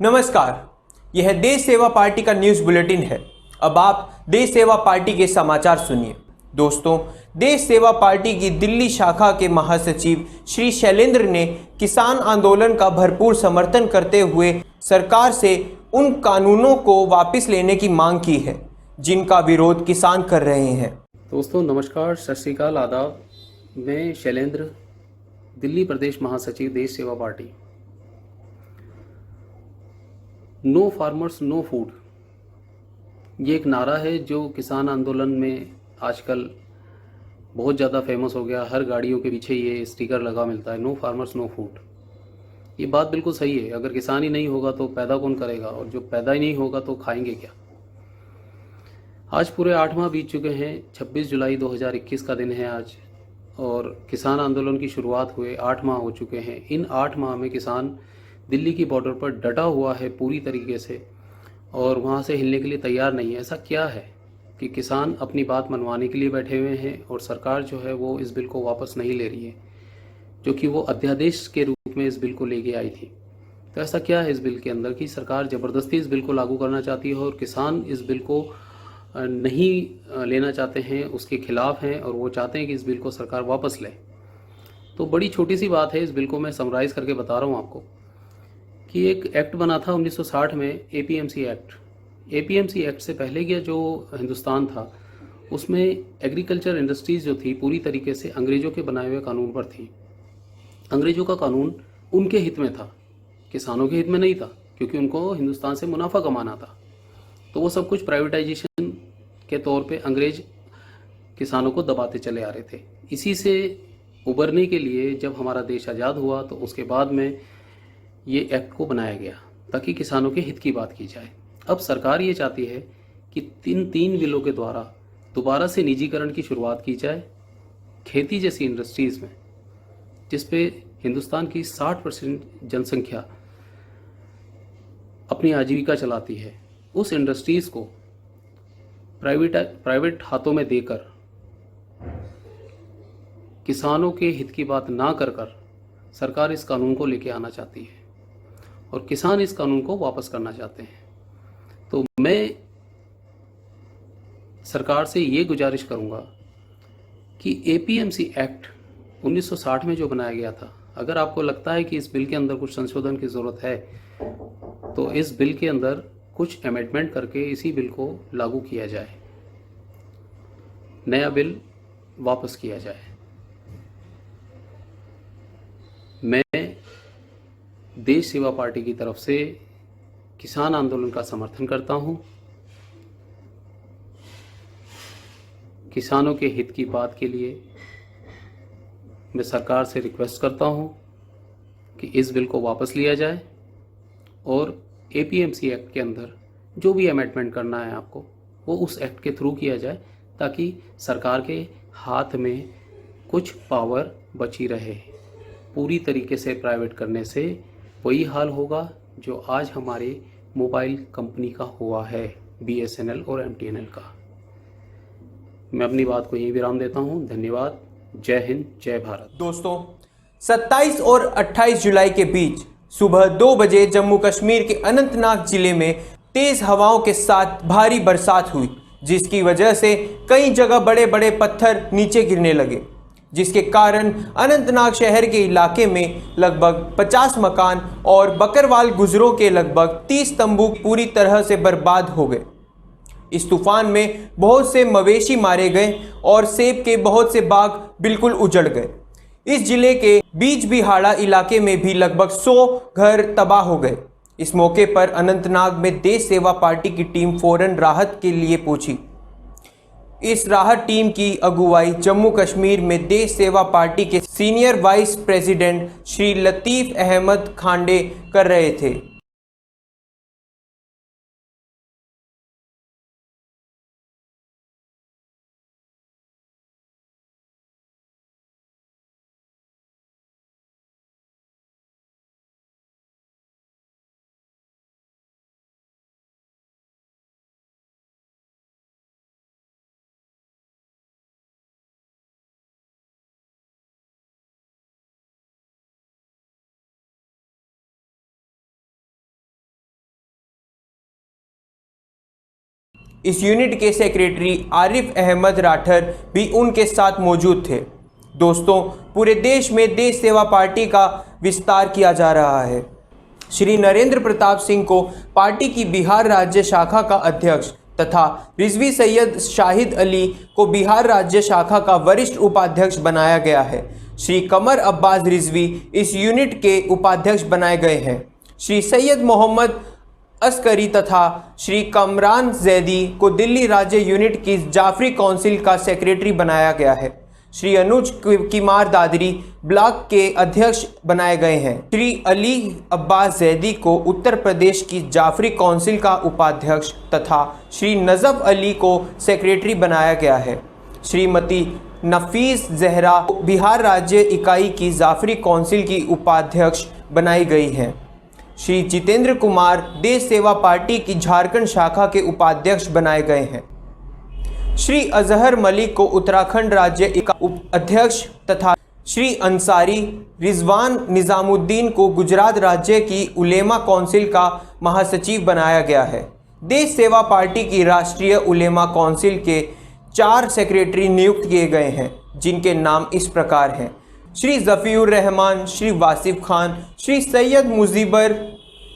नमस्कार। यह देश सेवा पार्टी का न्यूज़ बुलेटिन है। अब आप देश सेवा पार्टी के समाचार सुनिए। दोस्तों, देश सेवा पार्टी की दिल्ली शाखा के महासचिव श्री शैलेंद्र ने किसान आंदोलन का भरपूर समर्थन करते हुए सरकार से उन कानूनों को वापस लेने की मांग की है जिनका विरोध किसान कर रहे हैं। दोस्तों नमस्कार, सत श्री अकाल, आदाब। मैं शैलेंद्र, दिल्ली प्रदेश महासचिव Desh Seva party. No farmers no food, ये एक नारा है जो किसान आंदोलन में आजकल बहुत ज़्यादा फेमस हो गया। हर गाड़ियों के पीछे ये स्टिकर लगा मिलता है, नो फार्मर्स नो फूड। ये बात बिल्कुल सही है। अगर किसान ही नहीं होगा तो पैदा कौन करेगा, और जो पैदा ही नहीं होगा तो खाएंगे क्या। आज पूरे 8 माह बीत चुके हैं। 26 जुलाई 2021 का दिन है आज, और किसान आंदोलन की शुरुआत हुए 8 माह हो चुके हैं। इन 8 माह में किसान दिल्ली की बॉर्डर पर डटा हुआ है पूरी तरीके से, और वहाँ से हिलने के लिए तैयार नहीं है। ऐसा क्या है कि किसान अपनी बात मनवाने के लिए बैठे हुए हैं और सरकार जो है वो इस बिल को वापस नहीं ले रही है, जो कि वो अध्यादेश के रूप में इस बिल को लेके आई थी। तो ऐसा क्या है इस बिल के अंदर कि सरकार ज़बरदस्ती इस बिल को लागू करना चाहती है और किसान इस बिल को नहीं लेना चाहते हैं, उसके खिलाफ हैं, और वो चाहते हैं कि इस बिल को सरकार वापस ले। तो बड़ी छोटी सी बात है, इस बिल को मैं समराइज़ करके बता रहा हूँ आपको कि एक एक्ट बना था 1960 में, एपीएमसी एक्ट। एपीएमसी एक्ट से पहले का जो हिंदुस्तान था उसमें एग्रीकल्चर इंडस्ट्रीज़ जो थी पूरी तरीके से अंग्रेज़ों के बनाए हुए कानून पर थी। अंग्रेज़ों का कानून उनके हित में था, किसानों के हित में नहीं था, क्योंकि उनको हिंदुस्तान से मुनाफा कमाना था। तो वो सब कुछ प्राइवेटाइजेशन के तौर पे अंग्रेज किसानों को दबाते चले आ रहे थे। इसी से उबरने के लिए जब हमारा देश आज़ाद हुआ तो उसके बाद में ये एक्ट को बनाया गया ताकि किसानों के हित की बात की जाए। अब सरकार ये चाहती है कि तीन बिलों के द्वारा दोबारा से निजीकरण की शुरुआत की जाए। खेती जैसी इंडस्ट्रीज़ में, जिस पे हिंदुस्तान की 60% जनसंख्या अपनी आजीविका चलाती है, उस इंडस्ट्रीज़ को प्राइवेट हाथों में देकर किसानों के हित की बात ना कर सरकार इस कानून को लेके आना चाहती है और किसान इस कानून को वापस करना चाहते हैं। तो मैं सरकार से ये गुजारिश करूंगा कि एपीएमसी एक्ट 1960 में जो बनाया गया था, अगर आपको लगता है कि इस बिल के अंदर कुछ संशोधन की ज़रूरत है तो इस बिल के अंदर कुछ अमेंडमेंट करके इसी बिल को लागू किया जाए, नया बिल वापस किया जाए। मैं देश सेवा पार्टी की तरफ से किसान आंदोलन का समर्थन करता हूं। किसानों के हित की बात के लिए मैं सरकार से रिक्वेस्ट करता हूं कि इस बिल को वापस लिया जाए और एपीएमसी एक्ट के अंदर जो भी अमेंडमेंट करना है आपको, वो उस एक्ट के थ्रू किया जाए ताकि सरकार के हाथ में कुछ पावर बची रहे। पूरी तरीके से प्राइवेट करने से वही हाल होगा जो आज हमारे मोबाइल कंपनी का हुआ है, बीएसएनएल और एमटीएनएल का। मैं अपनी बात को यहीं विराम देता हूं। धन्यवाद। जय हिंद, जय भारत। दोस्तों, 27 और 28 जुलाई के बीच सुबह 2 बजे जम्मू कश्मीर के अनंतनाग जिले में तेज हवाओं के साथ भारी बरसात हुई, जिसकी वजह से कई जगह बड़े बड़े पत्थर नीचे गिरने लगे, जिसके कारण अनंतनाग शहर के इलाके में लगभग 50 मकान और बकरवाल गुजरों के लगभग 30 तंबू पूरी तरह से बर्बाद हो गए। इस तूफान में बहुत से मवेशी मारे गए और सेब के बहुत से बाग बिल्कुल उजड़ गए। इस जिले के बीजबिहाड़ा इलाके में भी लगभग 100 घर तबाह हो गए। इस मौके पर अनंतनाग में देश सेवा पार्टी की टीम फौरन राहत के लिए पहुंची। इस राहत टीम की अगुवाई जम्मू कश्मीर में देश सेवा पार्टी के सीनियर वाइस प्रेसिडेंट श्री लतीफ़ अहमद खांडे कर रहे थे। इस यूनिट के सेक्रेटरी आरिफ अहमद राठर भी उनके साथ मौजूद थे। दोस्तों, पूरे देश में देश सेवा पार्टी का विस्तार किया जा रहा है। श्री नरेंद्र प्रताप सिंह को पार्टी की बिहार राज्य शाखा का अध्यक्ष तथा रिजवी सैयद शाहिद अली को बिहार राज्य शाखा का वरिष्ठ उपाध्यक्ष बनाया गया है। श्री कमर अब्बास रिजवी इस यूनिट के उपाध्यक्ष बनाए गए हैं। श्री सैयद मोहम्मद अस्करी तथा श्री कमरान जैदी को दिल्ली राज्य यूनिट की जाफरी काउंसिल का सेक्रेटरी बनाया गया है। श्री अनुज किमार दादरी ब्लॉक के अध्यक्ष बनाए गए हैं। श्री अली अब्बास जैदी को उत्तर प्रदेश की जाफरी काउंसिल का उपाध्यक्ष तथा श्री नजफ अली को सेक्रेटरी बनाया गया है। श्रीमती नफीस जहरा को बिहार राज्य इकाई की जाफरी काउंसिल की उपाध्यक्ष बनाई गई हैं। श्री जितेंद्र कुमार देश सेवा पार्टी की झारखंड शाखा के उपाध्यक्ष बनाए गए हैं। श्री अजहर मलिक को उत्तराखंड राज्य अध्यक्ष तथा श्री अंसारी रिजवान निज़ामुद्दीन को गुजरात राज्य की उलेमा काउंसिल का महासचिव बनाया गया है। देश सेवा पार्टी की राष्ट्रीय उलेमा काउंसिल के 4 सेक्रेटरी नियुक्त किए गए हैं, जिनके नाम इस प्रकार हैं। श्री ज़फ़ीउर रहमान, श्री वासिफ खान, श्री सैयद मुजीबर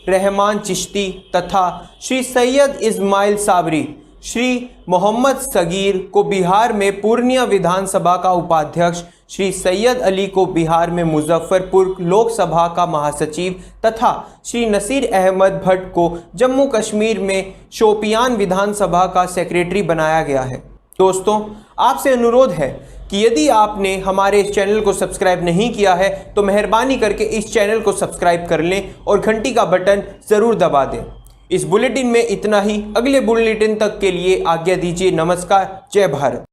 रहमान चिश्ती तथा श्री सैयद इस्माइल साबरी। श्री मोहम्मद सगीर को बिहार में पूर्णिया विधानसभा का उपाध्यक्ष, श्री सैयद अली को बिहार में मुजफ्फरपुर लोकसभा का महासचिव तथा श्री नसीर अहमद भट्ट को जम्मू कश्मीर में शोपियान विधानसभा का सेक्रेटरी बनाया गया है। दोस्तों, आपसे अनुरोध है कि यदि आपने हमारे इस चैनल को सब्सक्राइब नहीं किया है तो मेहरबानी करके इस चैनल को सब्सक्राइब कर लें और घंटी का बटन ज़रूर दबा दें। इस बुलेटिन में इतना ही। अगले बुलेटिन तक के लिए आज्ञा दीजिए। नमस्कार। जय भारत।